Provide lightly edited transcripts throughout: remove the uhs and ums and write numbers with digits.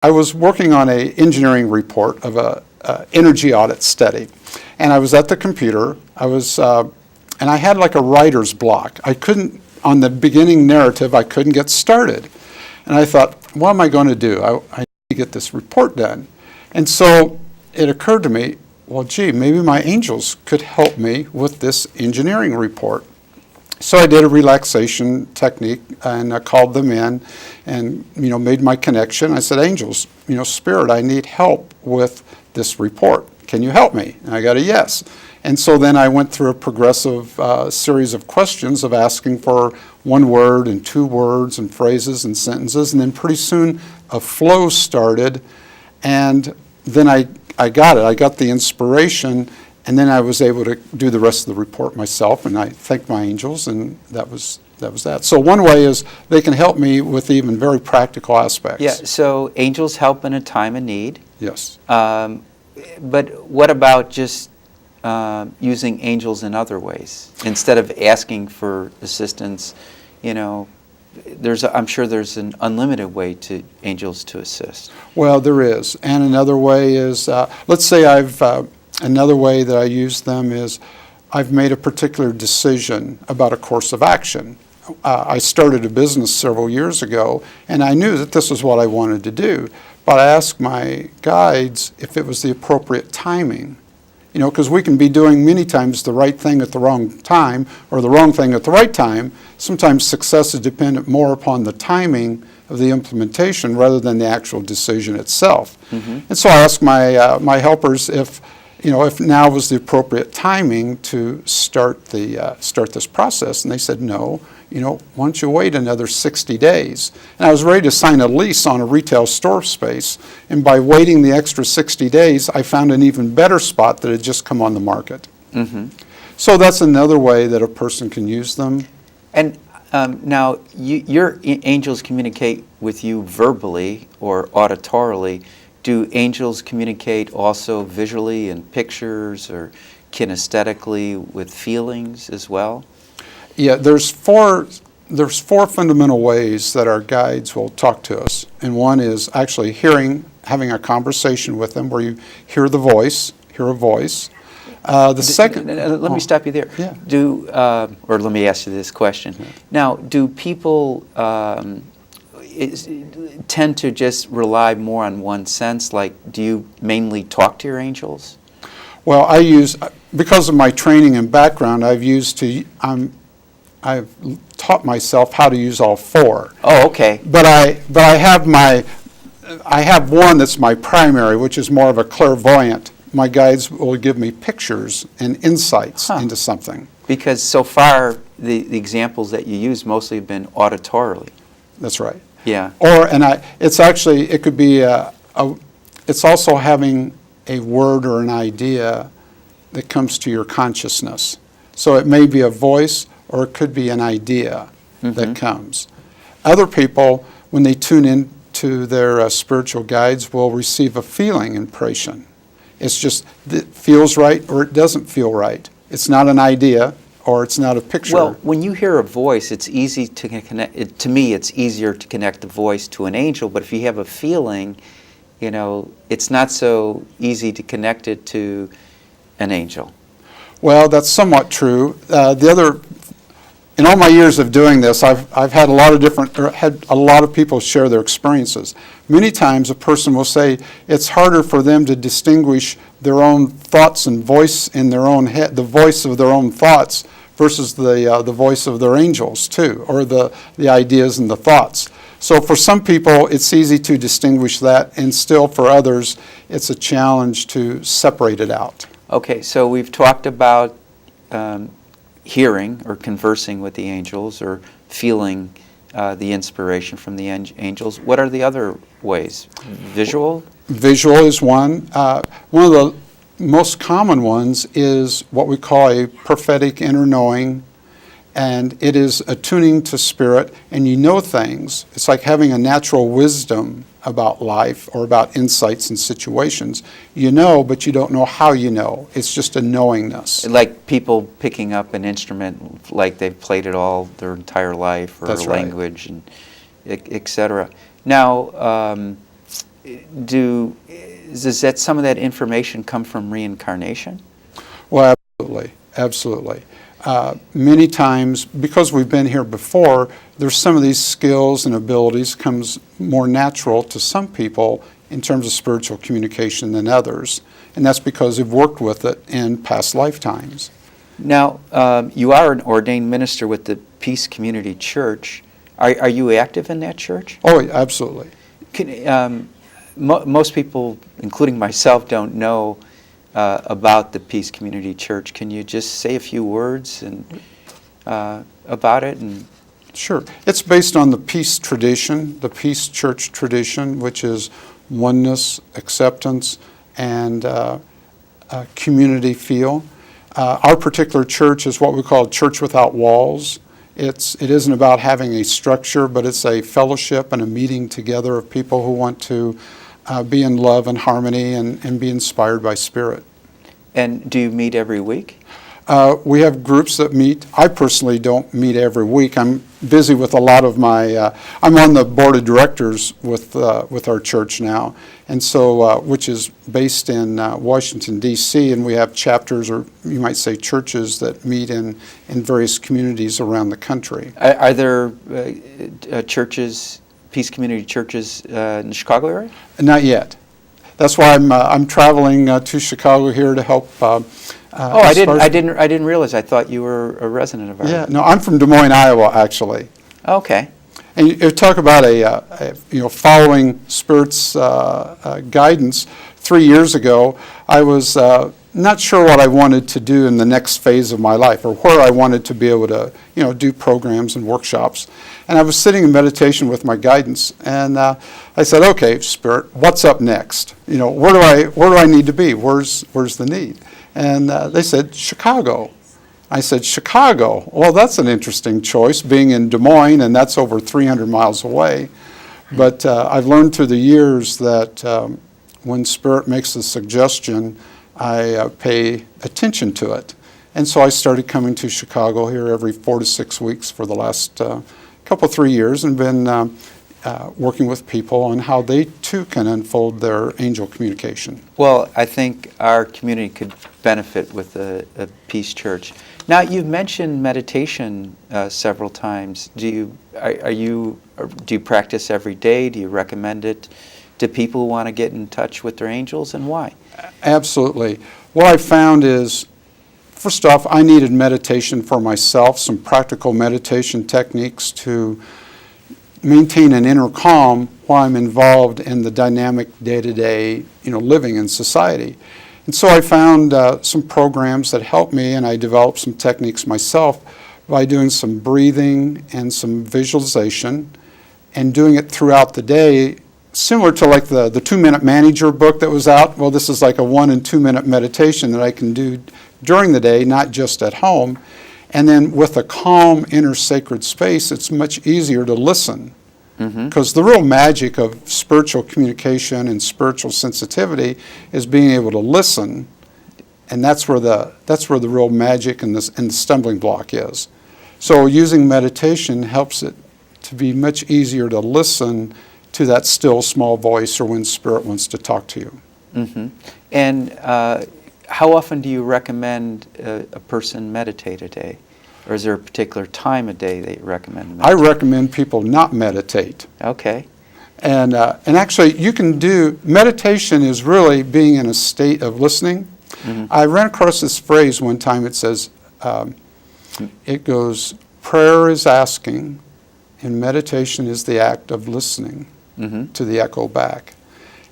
I was working on an engineering report of a energy audit study, and I was at the computer. And I had like a writer's block. I couldn't, on the beginning narrative, I couldn't get started. And I thought, what am I going to do? I need to get this report done. And so it occurred to me, well, gee, maybe my angels could help me with this engineering report. So I did a relaxation technique, and I called them in and, made my connection. I said, angels, Spirit, I need help with this report. Can you help me? And I got a yes. And so then I went through a progressive series of questions of asking for 1 word and 2 words and phrases and sentences, and then pretty soon a flow started, and then I got it. I got the inspiration, and then I was able to do the rest of the report myself, and I thanked my angels, and that was that. So one way is they can help me with even very practical aspects. Yeah, so angels help in a time of need. Yes. But what about just using angels in other ways instead of asking for assistance? I'm sure there's an unlimited way to angels to assist. Well, there is, and another way is, let's say another way that I use them is I've made a particular decision about a course of action. I started a business several years ago, and I knew that this was what I wanted to do, but I asked my guides if it was the appropriate timing. Because we can be doing many times the right thing at the wrong time or the wrong thing at the right time. Sometimes success is dependent more upon the timing of the implementation rather than the actual decision itself. Mm-hmm. And so I asked my helpers if now was the appropriate timing to start this process, and they said no. Why don't you wait another 60 days? And I was ready to sign a lease on a retail store space, and by waiting the extra 60 days, I found an even better spot that had just come on the market. Mm-hmm. So that's another way that a person can use them. And now, your angels communicate with you verbally or auditorily. Do angels communicate also visually in pictures or kinesthetically with feelings as well? Yeah, there's four fundamental ways that our guides will talk to us. And one is actually having a conversation with them where you hear a voice. The second... Let me stop you there. Yeah. Or let me ask you this question. Yeah. Now, do people tend to just rely more on one sense? Like, do you mainly talk to your angels? Well, because of my training and background, I've taught myself how to use all 4. Oh, okay. But I have one that's my primary, which is more of a clairvoyant. My guides will give me pictures and insights into something. Because so far, the examples that you use mostly have been auditorily. That's right. Yeah. It could be it's also having a word or an idea that comes to your consciousness. So it may be a voice, or it could be an idea that comes. Other people, when they tune into their spiritual guides, will receive a feeling impression. It's just, it feels right or it doesn't feel right. It's not an idea or it's not a picture. Well, when you hear a voice, it's easy to connect. To me, it's easier to connect the voice to an angel, but if you have a feeling, it's not so easy to connect it to an angel. Well, that's somewhat true. In all my years of doing this, I've had had a lot of people share their experiences. Many times a person will say it's harder for them to distinguish their own thoughts and voice in their own head, the voice of their own thoughts versus the voice of their angels too, or the ideas and the thoughts. So for some people it's easy to distinguish that, and still for others it's a challenge to separate it out. Okay, so we've talked about hearing or conversing with the angels or feeling the inspiration from the angels. What are the other ways? Visual? Visual is one. One of the most common ones is what we call a prophetic inner knowing, and it is attuning to spirit, and you know things. It's like having a natural wisdom about life or about insights and situations. You know, but you don't know how you know. It's just a knowingness. Like people picking up an instrument like they've played it all their entire life, or That's a language, right. And et cetera. Now, does that some of that information come from reincarnation? Well, absolutely, absolutely. Many times, because we've been here before, there's some of these skills and abilities comes more natural to some people in terms of spiritual communication than others. And that's because they've worked with it in past lifetimes. Now, you are an ordained minister with the Peace Community Church. Are you active in that church? Oh, absolutely. Most people, including myself, don't know about the Peace Community Church. Can you just say a few words about it? Sure. It's based on the peace tradition, the peace church tradition, which is oneness, acceptance, and community feel. Our particular church is what we call a church without walls. It isn't about having a structure, but it's a fellowship and a meeting together of people who want to be in love and harmony and be inspired by Spirit. And do you meet every week? We have groups that meet. I personally don't meet every week. I'm busy with a lot of my, I'm on the board of directors with our church now, and so, which is based in Washington, D.C., and we have chapters, or you might say churches, that meet in various communities around the country. Are there churches, Peace Community churches in the Chicago area? Not yet. That's why I'm traveling to Chicago here to help. I didn't realize. I thought you were a resident of ours. Yeah, no, I'm from Des Moines, Iowa, actually. Okay. And you talk about following Spirit's guidance. 3 years ago, I was not sure what I wanted to do in the next phase of my life, or where I wanted to be able to, do programs and workshops. And I was sitting in meditation with my guidance, and I said, "Okay, Spirit, what's up next? Where do I need to be? Where's the need?" And they said, "Chicago." I said, "Chicago? Well, that's an interesting choice, being in Des Moines, and that's over 300 miles away." But I've learned through the years that when Spirit makes a suggestion, I pay attention to it. And so I started coming to Chicago here every 4 to 6 weeks for the last couple, 3 years, and been working with people on how they too can unfold their angel communication. Well, I think our community could benefit with a Peace Church. Now, you've mentioned meditation several times. Do you practice every day? Do you recommend it to people who want to get in touch with their angels, and why? Absolutely. What I found is, first off, I needed meditation for myself, some practical meditation techniques to maintain an inner calm while I'm involved in the dynamic day-to-day, living in society. And so I found some programs that helped me, and I developed some techniques myself by doing some breathing and some visualization and doing it throughout the day, similar to like the 2-Minute Manager book that was out. Well, this is like a 1 and 2 minute meditation that I can do during the day, not just at home. And then with a calm inner sacred space, it's much easier to listen. Because the real magic of spiritual communication and spiritual sensitivity is being able to listen, and that's where the real magic and the stumbling block is. So using meditation helps it to be much easier to listen to that still small voice, or when Spirit wants to talk to you. And how often do you recommend a person meditate a day? Or is there a particular time a day that you recommend meditate? I recommend people not meditate. Okay. And actually, you can do, meditation is really being in a state of listening. I ran across this phrase one time. It says, it goes, prayer is asking, and meditation is the act of listening to the echo back.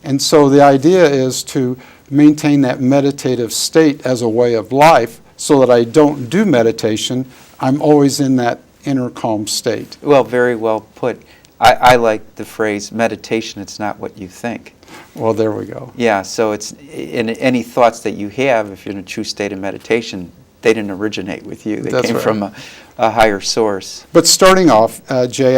And so the idea is to maintain that meditative state as a way of life, so that I don't do meditation. I'm always in that inner calm state. Well, very well put. I like the phrase, meditation, it's not what you think. Well, there we go. Yeah, so it's any thoughts that you have, if you're in a true state of meditation, they didn't originate with you. They That's came right. from a higher source. But starting off, Jay,